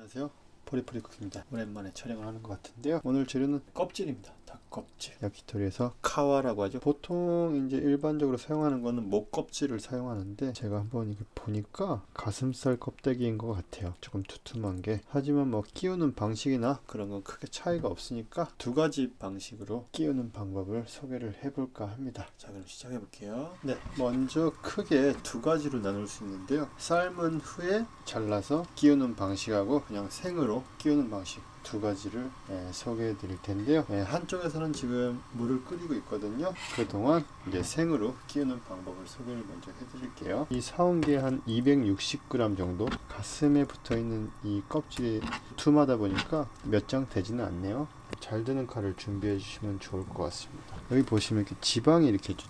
안녕하세요, 포리포리쿡입니다. 오랜만에 촬영을 하는 것 같은데요, 오늘 재료는 껍질입니다. 닭 껍질, 야키토리에서 카와라고 하죠. 보통 이제 일반적으로 사용하는 거는 목 껍질을 사용하는데, 제가 한번 이게 보니까 가슴살 껍데기인 것 같아요. 조금 두툼한 게. 하지만 뭐 끼우는 방식이나 그런 건 크게 차이가 없으니까 두 가지 방식으로 끼우는 방법을 소개를 해볼까 합니다. 자, 그럼 시작해 볼게요. 네, 먼저 크게 두 가지로 나눌 수 있는데요, 삶은 후에 잘라서 끼우는 방식하고 그냥 생으로 끼우는 방식, 두 가지를 소개해 드릴 텐데요. 한쪽에서는 지금 물을 끓이고 있거든요. 그동안 이제 생으로 끼우는 방법을 소개를 먼저 해 드릴게요. 이 사온 게 한 260g 정도, 가슴에 붙어 있는 이 껍질이 두툼하다 보니까 몇 장 되지는 않네요. 잘 드는 칼을 준비해 주시면 좋을 것 같습니다. 여기 보시면 이렇게 지방이 이렇게 있죠.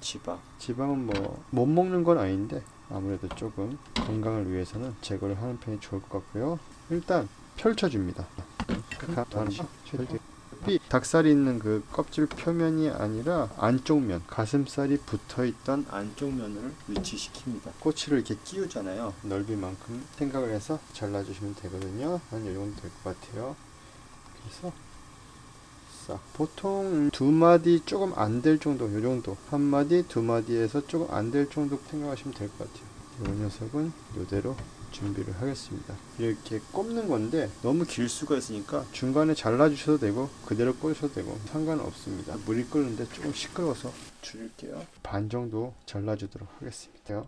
지방은 뭐 못 먹는 건 아닌데 아무래도 조금 건강을 위해서는 제거를 하는 편이 좋을 것 같고요. 일단 펼쳐줍니다. 닭살이 있는 그 껍질 표면이 아니라 안쪽 면, 가슴살이 붙어있던 안쪽 면을 위치시킵니다. 꼬치를 이렇게 끼우잖아요. 넓이만큼 생각을 해서 잘라주시면 되거든요. 한 이 정도 될 것 같아요. 그래서 싹, 보통 두 마디 조금 안 될 정도, 요 정도, 한 마디 두 마디에서 조금 안 될 정도 생각하시면 될 것 같아요. 이 녀석은 이대로 준비를 하겠습니다. 이렇게 꼽는 건데 너무 길 수가 있으니까 중간에 잘라주셔도 되고 그대로 꽂으셔도 되고 상관은 없습니다. 물이 끓는데 조금 시끄러워서 줄일게요. 반 정도 잘라주도록 하겠습니다.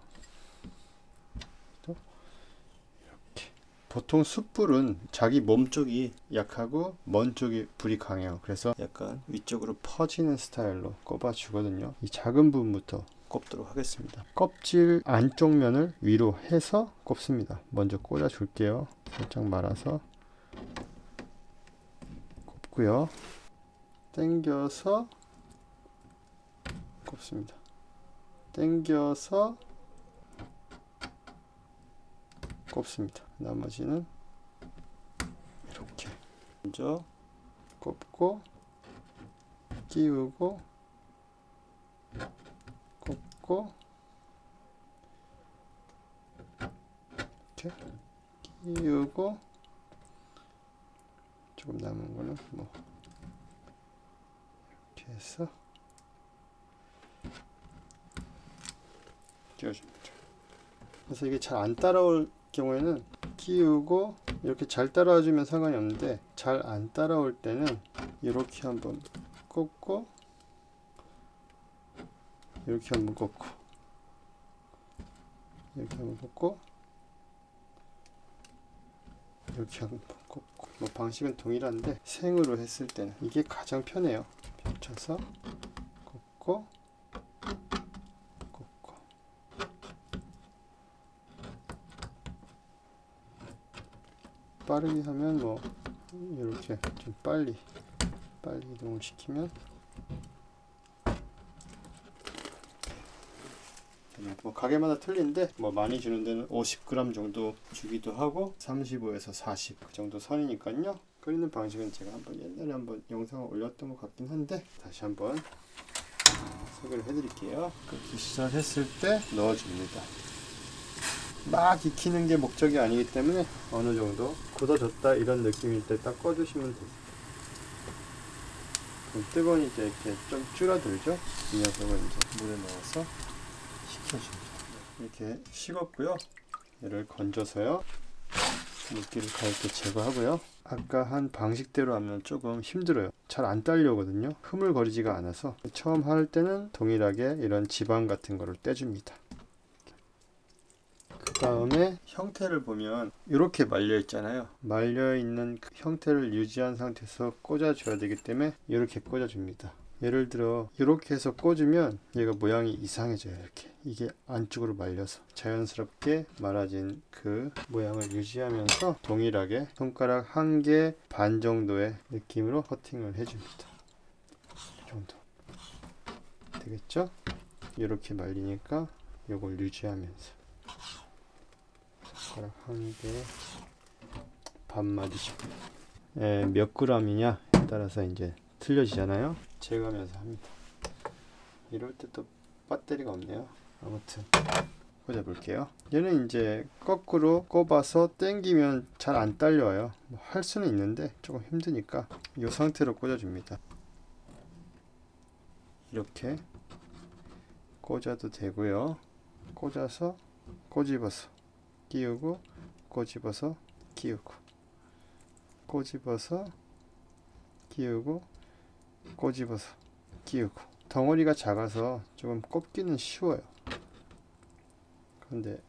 이렇게. 보통 숯불은 자기 몸 쪽이 약하고 먼 쪽이 불이 강해요. 그래서 약간 위쪽으로 퍼지는 스타일로 꼽아 주거든요. 이 작은 부분부터 꼽도록 하겠습니다. 껍질 안쪽 면을 위로 해서 꼽습니다. 먼저 꽂아 줄게요. 살짝 말아서 꼽고요. 당겨서 꼽습니다. 당겨서 꼽습니다. 나머지는 이렇게 먼저 꼽고 끼우고 꼽고 이렇게 끼우고, 조금 남은 거는 뭐 이렇게 해서 끼워줍니다. 그래서 이게 잘 안 따라올 경우에는 끼우고 이렇게 잘 따라와주면 상관이 없는데, 잘 안 따라올 때는 이렇게 한번 꼽고 이렇게 한번 꼽고 이렇게 한번 꼽고 이렇게 한번 꼽고, 뭐 방식은 동일한데 생으로 했을 때는 이게 가장 편해요. 펼쳐서 꼽고 꼽고. 빠르게 하면 뭐 이렇게 좀 빨리 이동을 시키면, 뭐 가게마다 틀린데 뭐 많이 주는 데는 50g 정도 주기도 하고 35에서 40 그 정도 선이니까요. 끓이는 방식은 제가 옛날에 한번 영상을 올렸던 것 같긴 한데 다시 한번 소개를 해드릴게요. 끓기 시작했을 때 넣어줍니다. 막 익히는 게 목적이 아니기 때문에 어느 정도 굳어졌다 이런 느낌일 때 딱 꺼주시면 됩니다. 그럼 뜨거우니 이제 이렇게 좀 줄어들죠. 이 녀석을 이제 물에 넣어서 식혀줍니다. 이렇게 식었고요. 얘를 건져서요, 물기를 가볍게 제거하고요. 아까 한 방식대로 하면 조금 힘들어요. 잘 안 딸려오거든요. 흐물거리지가 않아서 처음 할 때는 동일하게 이런 지방 같은 거를 떼줍니다. 그 다음에 형태를 보면 이렇게 말려 있잖아요. 말려 있는 그 형태를 유지한 상태에서 꽂아 줘야 되기 때문에 이렇게 꽂아 줍니다. 예를 들어 이렇게 해서 꽂으면 얘가 모양이 이상해져요. 이렇게 이게 안쪽으로 말려서 자연스럽게 말아진 그 모양을 유지하면서 동일하게 손가락 1개 반 정도의 느낌으로 커팅을 해줍니다. 이 정도 되겠죠? 이렇게 말리니까 이걸 유지하면서 손가락 1개 반마디씩, 몇 g이냐에 따라서 이제 틀려지잖아요. 재가면서 합니다. 이럴 때 또 배터리가 없네요. 아무튼 꽂아 볼게요. 얘는 이제 거꾸로 꼽아서 당기면 잘 안 딸려와요. 뭐 할 수는 있는데 조금 힘드니까 이 상태로 꽂아 줍니다. 이렇게 꽂아도 되고요. 꽂아서 꼬집어서 끼우고, 꼬집어서 끼우고, 꼬집어서 끼우고, 꼬집어서 끼우고. 덩어리가 작아서 조금 꼽기는 쉬워요. 근데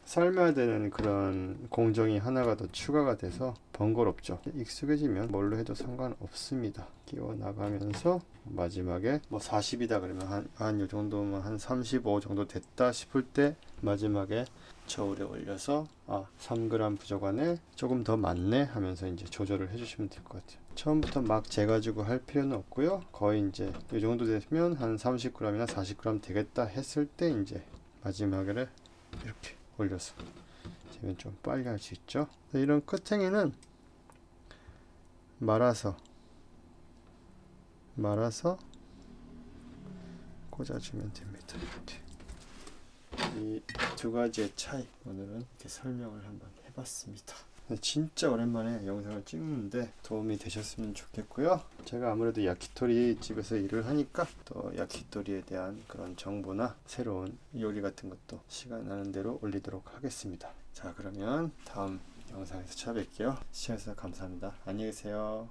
삶아야 되는 그런 공정이 하나가 더 추가가 돼서 번거롭죠. 익숙해지면 뭘로 해도 상관없습니다. 끼워 나가면서 마지막에 뭐 40이다 그러면 한 요 정도면 한 35 정도 됐다 싶을 때 마지막에 저울에 올려서 3g 부족하네, 조금 더 많네 하면서 이제 조절을 해주시면 될 것 같아요. 처음부터 막 재가지고 할 필요는 없고요. 거의 이제 이 정도 되면 한 30g이나 40g 되겠다 했을 때 이제 마지막에 이렇게 올려서 재면 좀 빨리 할 수 있죠. 이런 끝행에는 말아서 꽂아주면 됩니다. 이렇게. 이 두 가지의 차이 오늘은 이렇게 설명을 한번 해봤습니다. 진짜 오랜만에 영상을 찍는데 도움이 되셨으면 좋겠고요. 제가 아무래도 야키토리 집에서 일을 하니까 또 야키토리에 대한 그런 정보나 새로운 요리 같은 것도 시간 나는 대로 올리도록 하겠습니다. 자, 그러면 다음 영상에서 찾아뵐게요. 시청해주셔서 감사합니다. 안녕히 계세요.